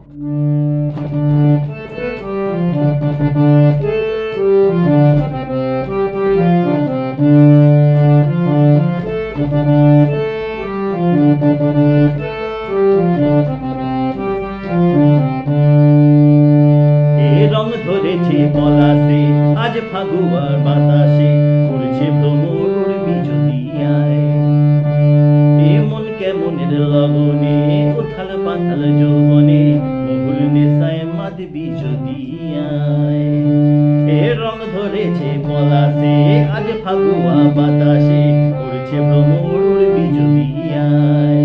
রং ধরেছে পলাশে আজ ফাগুয়ার বাতাসে উড়ছে ভ্রমর উড়বি যদি আয়। এ মন কেমনের লগনে উথাল পাথাল যৌবনে মহুল নেশায় মাতবি যদি আয়। এ রং ধরেছে পলাশে আজ ফাগুয়া বাতাসে উড়ছে ভ্রমর উড়বি যদি আয়।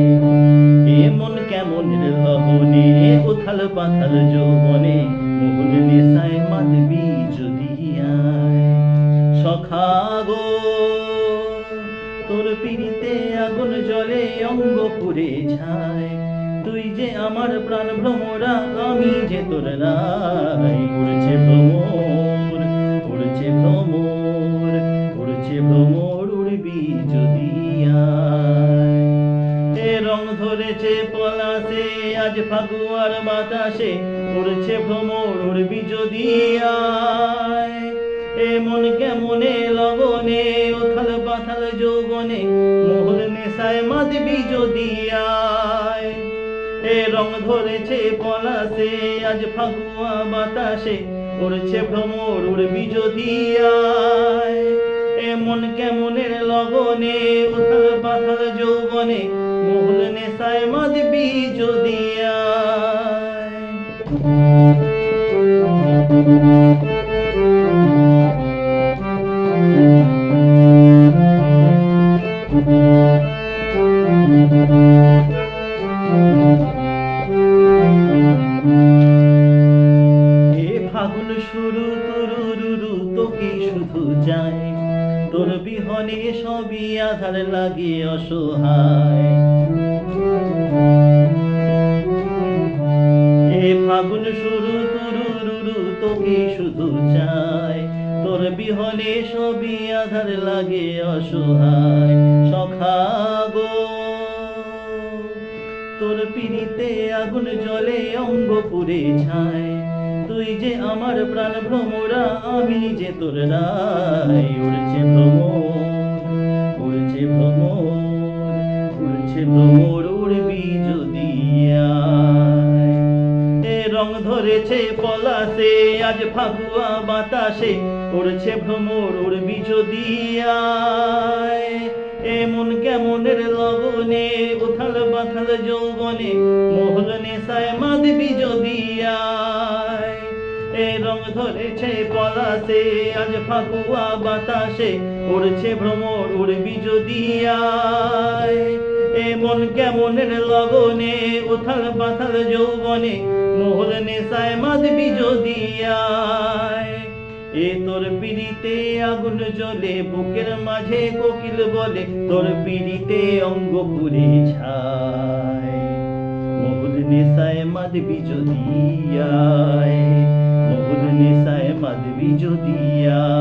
এ মন কেমনের লগনে উথাল পাথাল যৌবনে মহুল নেশায় মাতবি যদি আয়। সখা গো তোর পিড়িতে আগুন জ্বলে অঙ্গ পুড়ে যায়, তুই যে আমার প্রাণ ভ্রমরা আমি যে তোর রায়। উড়ছে ভ্রমর উড়ছে ভ্রমর উড়ছে ভ্রমর উড়বি যদি আয়। এ রং ধরেছে পলাশে আজ ফাগুয়ার বাতাসে উড়ছে ভ্রমর উড়বি যদি আয়। এ মন কেমনে লগনে উথাল পাথাল যৌবনে মহুল নেশায় মাতবি যদি আয়। এ রং ধরেছে পলাশে আজ ফাগুয়া বাতাসে উড়ছে ভ্রমর উড়বি যদি আয়। এ মন কেমনের লগনে উথাল পাথাল যৌবনে মহুল নেশায় মাতবি যদি আয়। এ ফাগুন শুরু তুরুরুরু তোকে শুধু চাই, তোর বিহনে সবই আধার লাগে অসহায়। এ ফাগুন শুরু তুরুরুরু তোকে শুধু চাই, তোর বিহনে সবই আধার লাগে অসহায়। সখা গো তোর পিড়িতে আগুন জ্বলে অঙ্গ পুড়ে ছায়, তুই যে আমার প্রাণ ভ্রমরা আমি যে তোর রায়। উড়ছে ভ্রমর উড়ছে ভ্রমর উড়ছে ভ্রমর উড়বি যদি আয়। এ রং ধরেছে পলাশে আজ ফাগুয়া বাতাসে উড়ছে ভ্রমর উড়বি যদি আয়। এ মন কেমনের লগনে উথাল পাথাল যৌবনে মহুল নেশায় মাতবি যদি আয়। এ রং ধরেছে পলাশে আজ ফাগুয়া বাতাসে উড়ছে ভ্রমর উড়বি যদি আয়। এ মন কেমনের লগনে উথাল পাথাল যৌবনে মহুল নেশায় মাতবি যদি আয়। এ তোর পিড়িতে আগুন জ্বলে বুকের মাঝে কোকিল বলে, তোর পিড়িতে অঙ্গ পুড়ে ছায়, মহুল নেশায় মাতবি যদি আয়। মহুল নেশায় মাতবি যদি আয়।